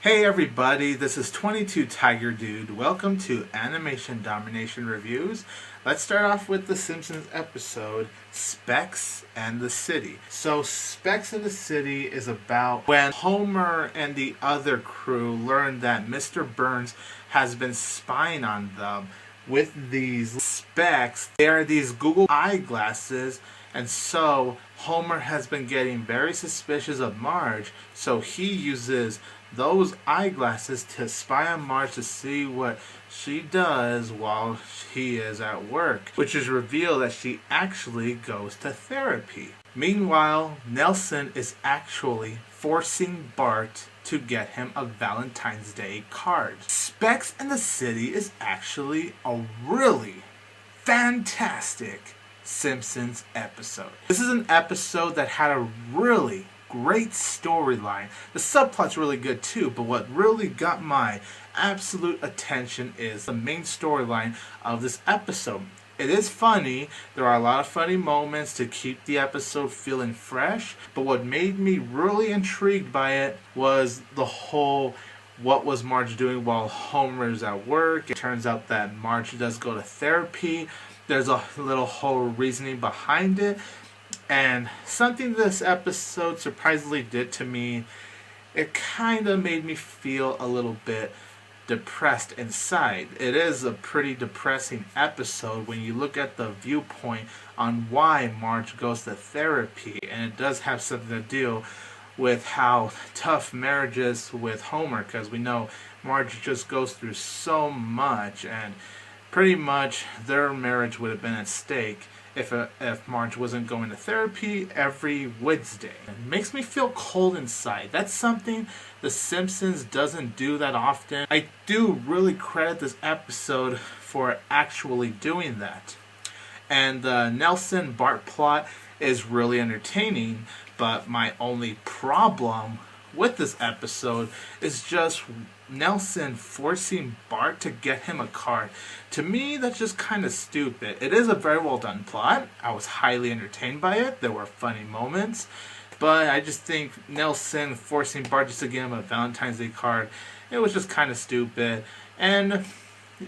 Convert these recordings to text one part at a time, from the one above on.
Hey everybody, this is 22 Tiger Dude. Welcome to Animation Domination Reviews. Let's start off with the Simpsons episode, Specs and the City. So Specs and the City is about when Homer and the other crew learn that Mr. Burns has been spying on them with these specs. They are these Google eyeglasses, and so Homer has been getting very suspicious of Marge, so he uses those eyeglasses to spy on Marge to see what she does while he is at work, which is revealed that she actually goes to therapy. Meanwhile, Nelson is actually forcing Bart to get him a Valentine's Day card. Specs in the City is actually a really fantastic Simpsons episode. This is an episode that had a really great storyline. The subplot's really good too, but what really got my absolute attention is the main storyline of this episode. It is funny, there are a lot of funny moments to keep the episode feeling fresh, but what made me really intrigued by it was the whole what was Marge doing while Homer's at work. It turns out that Marge does go to therapy. There's a little whole reasoning behind it. And something this episode surprisingly did to me, it kind of made me feel a little bit depressed inside. It is a pretty depressing episode when you look at the viewpoint on why Marge goes to therapy. And it does have something to do with how tough marriage is with Homer, because we know Marge just goes through so much, and pretty much their marriage would have been at stake if Marge wasn't going to therapy every Wednesday. It makes me feel cold inside. That's something The Simpsons doesn't do that often. I do really credit this episode for actually doing that. And the Nelson Bart plot is really entertaining, but my only problem with this episode is just Nelson forcing Bart to get him a card. To me, that's just kind of stupid. It is a very well done plot. I was highly entertained by it. There were funny moments. But I just think Nelson forcing Bart just to get him a Valentine's Day card, it was just kind of stupid. And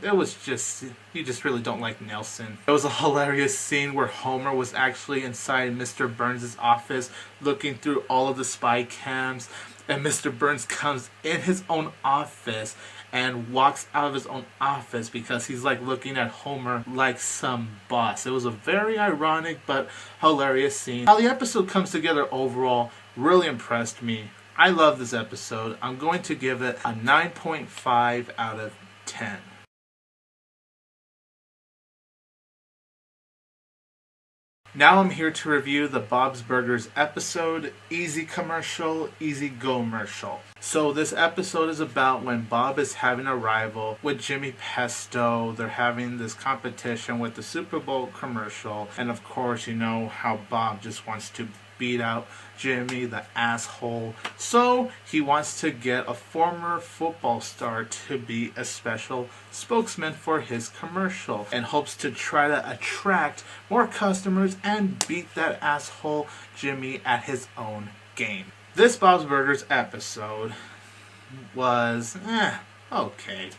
it was just, you just really don't like Nelson. It was a hilarious scene where Homer was actually inside Mr. Burns' office looking through all of the spy cams, and Mr. Burns comes in his own office and walks out of his own office because he's like looking at Homer like some boss. It was a very ironic but hilarious scene. How the episode comes together overall really impressed me. I love this episode. I'm going to give it a 9.5 out of 10. Now I'm here to review the Bob's Burgers episode, Easy Commercial, Easy Go-mercial. So this episode is about when Bob is having a rival with Jimmy Pesto. They're having this competition with the Super Bowl commercial. And of course, you know how Bob just wants to beat out Jimmy, the asshole. So he wants to get a former football star to be a special spokesman for his commercial, and hopes to try to attract more customers and beat that asshole Jimmy at his own game. This Bob's Burgers episode was okay.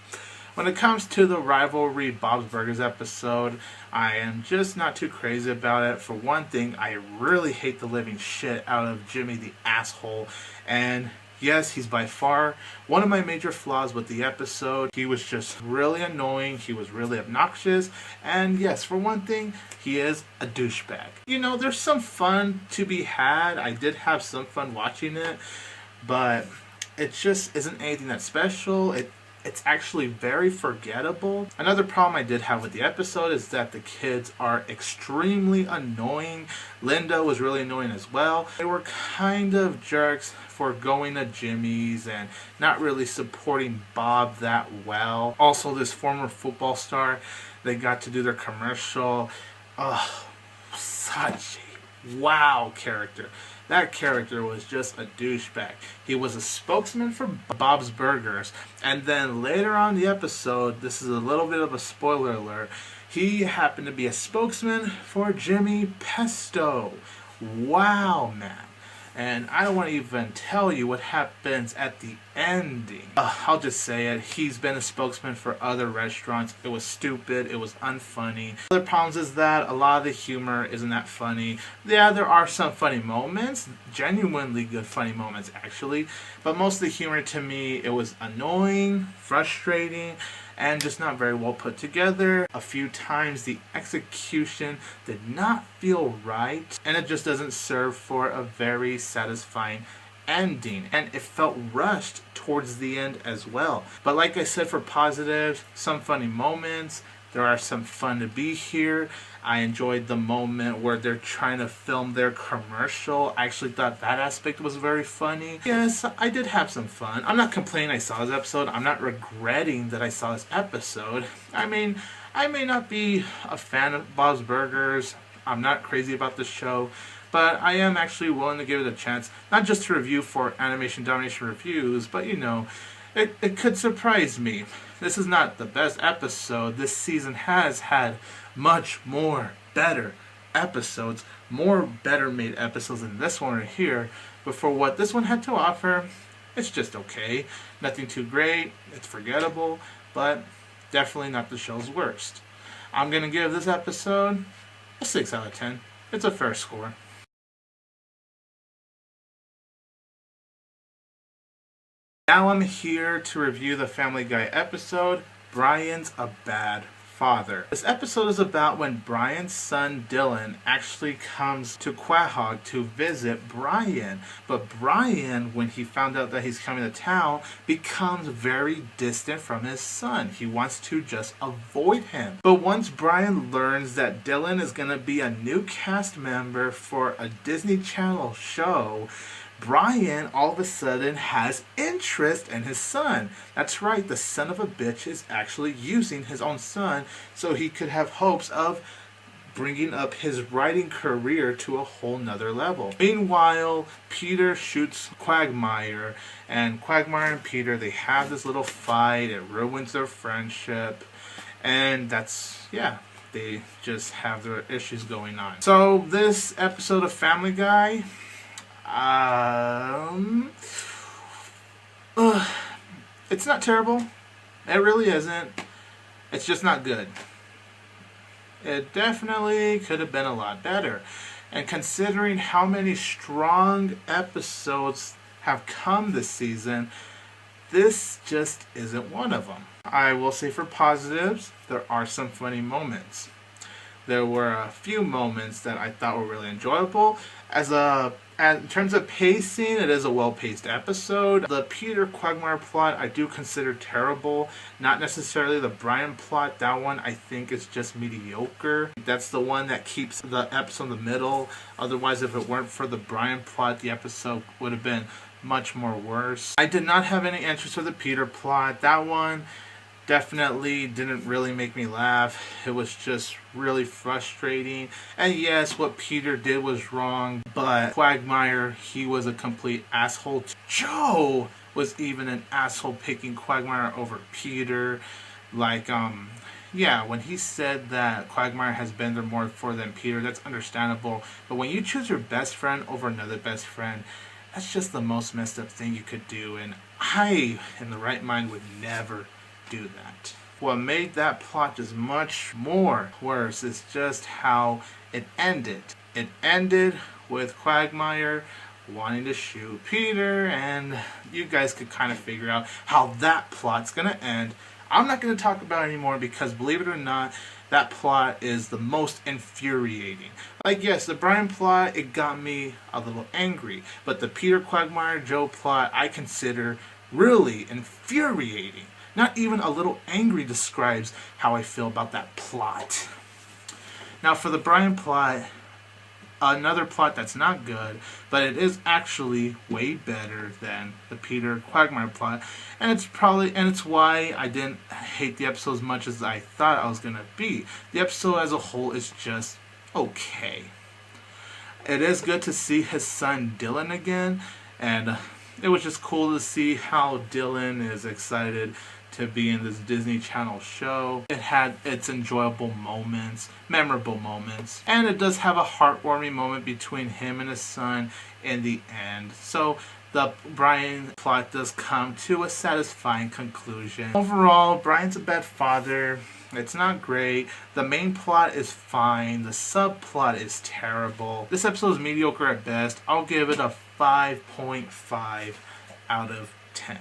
When it comes to the rivalry Bob's Burgers episode, I am just not too crazy about it. For one thing, I really hate the living shit out of Jimmy the asshole. And yes, he's by far one of my major flaws with the episode. He was just really annoying. He was really obnoxious. And yes, for one thing, he is a douchebag. You know, there's some fun to be had. I did have some fun watching it, but it just isn't anything that special. It's actually very forgettable. Another problem I did have with the episode is that the kids are extremely annoying. Linda was really annoying as well. They were kind of jerks for going to Jimmy's and not really supporting Bob that well. Also, this former football star, they got to do their commercial. Such a wow character. That character was just a douchebag. He was a spokesman for Bob's Burgers, and then later on in the episode, this is a little bit of a spoiler alert, he happened to be a spokesman for Jimmy Pesto. Wow, man. And I don't want to even tell you what happens at the ending. I'll just say it. He's been a spokesman for other restaurants. It was stupid. It was unfunny. Other problems is that a lot of the humor isn't that funny. Yeah, there are some funny moments. Genuinely good funny moments, actually. But most of the humor, to me, it was annoying, frustrating, and just not very well put together. A few times the execution did not feel right, and it just doesn't serve for a very satisfying ending, and it felt rushed towards the end as well. But like I said, for positives, some funny moments. There are some fun to be here. I enjoyed the moment where they're trying to film their commercial. I actually thought that aspect was very funny. Yes, I did have some fun. I'm not complaining I saw this episode. I'm not regretting that I saw this episode. I mean, I may not be a fan of Bob's Burgers. I'm not crazy about the show. But I am actually willing to give it a chance. Not just to review for Animation Domination Reviews, but you know, it could surprise me. This is not the best episode. This season has had much more better episodes, more better made episodes than this one right here. But for what this one had to offer, it's just okay. Nothing too great. It's forgettable, but definitely not the show's worst. I'm going to give this episode a 6 out of 10. It's a fair score. Now I'm here to review the Family Guy episode, Brian's a Bad Father. This episode is about when Brian's son Dylan actually comes to Quahog to visit Brian. But Brian, when he found out that he's coming to town, becomes very distant from his son. He wants to just avoid him. But once Brian learns that Dylan is going to be a new cast member for a Disney Channel show, Brian all of a sudden has interest in his son. That's right, the son of a bitch is actually using his own son so he could have hopes of bringing up his writing career to a whole nother level. Meanwhile, Peter shoots Quagmire, and Quagmire and Peter, they have this little fight. It ruins their friendship, and that's, yeah, they just have their issues going on. So this episode of Family Guy, it's not terrible. It really isn't. It's just not good. It definitely could have been a lot better. And considering how many strong episodes have come this season, this just isn't one of them. I will say for positives, there are some funny moments. There were a few moments that I thought were really enjoyable. In terms of pacing, it is a well-paced episode. The Peter Quagmire plot I do consider terrible. Not necessarily the Brian plot. That one I think is just mediocre. That's the one that keeps the episode in the middle. Otherwise, if it weren't for the Brian plot, the episode would have been much more worse. I did not have any interest in the Peter plot. That one definitely didn't really make me laugh. It was just really frustrating. And yes, what Peter did was wrong, but Quagmire, he was a complete asshole. Joe was even an asshole picking Quagmire over Peter. Like, yeah, when he said that Quagmire has been there more for than Peter, that's understandable. But when you choose your best friend over another best friend, that's just the most messed up thing you could do. And I, in the right mind, would never do that. What made that plot just much more worse is just how it ended. It ended with Quagmire wanting to shoot Peter, and you guys could kind of figure out how that plot's gonna end. I'm not gonna talk about it anymore because, believe it or not, that plot is the most infuriating. Like, yes, the Brian plot, it got me a little angry, but the Peter Quagmire Joe plot I consider really infuriating. Not even a little angry describes how I feel about that plot. Now for the Brian plot, another plot that's not good, but it is actually way better than the Peter Quagmire plot, and it's why I didn't hate the episode as much as I thought I was gonna be. The episode as a whole is just okay. It is good to see his son Dylan again, and it was just cool to see how Dylan is excited to be in this Disney Channel show. It had its enjoyable moments, memorable moments, and it does have a heartwarming moment between him and his son in the end. So the Brian plot does come to a satisfying conclusion. Overall, Brian's a bad father. It's not great. The main plot is fine. The subplot is terrible. This episode is mediocre at best. I'll give it a 5.5 out of 10.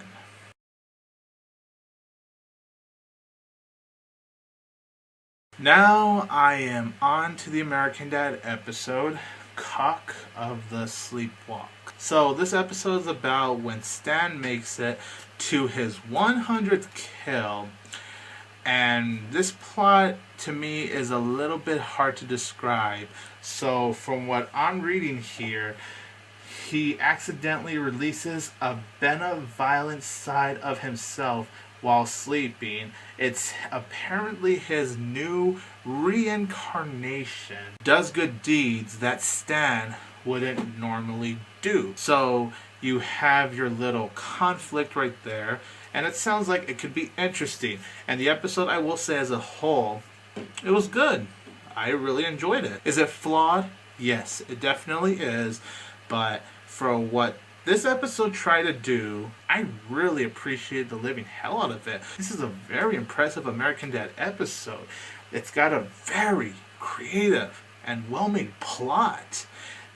Now I am on to the American Dad episode, Cock of the Sleepwalk. So this episode is about when Stan makes it to his 100th kill. And this plot to me is a little bit hard to describe. So from what I'm reading here, he accidentally releases a benevolent side of himself while sleeping. It's apparently his new reincarnation. Does good deeds that Stan wouldn't normally do. So you have your little conflict right there, and it sounds like it could be interesting. And the episode, I will say as a whole, it was good. I really enjoyed it. Is it flawed? Yes, it definitely is. But for what this episode tried to do, I really appreciate the living hell out of it. This is a very impressive American Dad episode. It's got a very creative and well-made plot.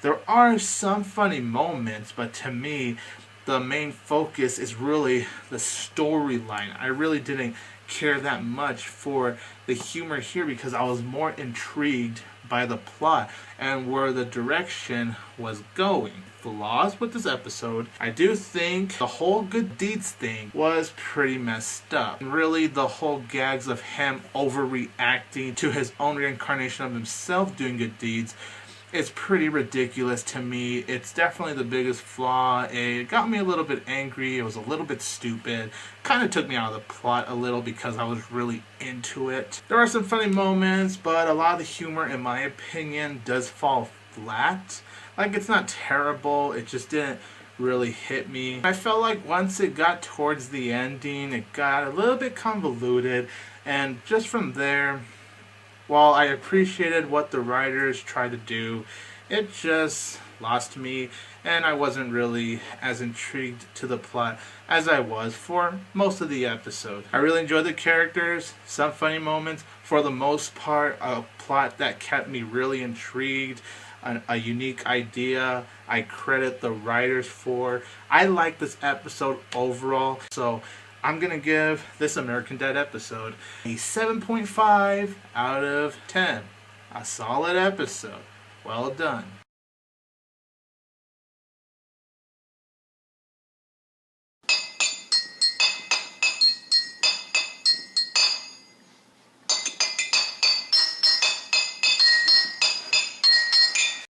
There are some funny moments, but to me, the main focus is really the storyline. I really didn't care that much for the humor here because I was more intrigued by the plot and where the direction was going. Flaws with this episode, I do think the whole good deeds thing was pretty messed up. And really, the whole gags of him overreacting to his own reincarnation of himself doing good deeds, it's pretty ridiculous to me. It's definitely the biggest flaw. It got me a little bit angry. It was a little bit stupid. Kind of took me out of the plot a little because I was really into it. There are some funny moments, but a lot of the humor, in my opinion, does fall flat. Like, it's not terrible. It just didn't really hit me. I felt like once it got towards the ending, it got a little bit convoluted. And just from there, while I appreciated what the writers tried to do, it just lost me, and I wasn't really as intrigued to the plot as I was for most of the episode. I really enjoyed the characters, some funny moments. For the most part, a plot that kept me really intrigued, a unique idea I credit the writers for. I like this episode overall, so I'm going to give this American Dad episode a 7.5 out of 10. A solid episode. Well done.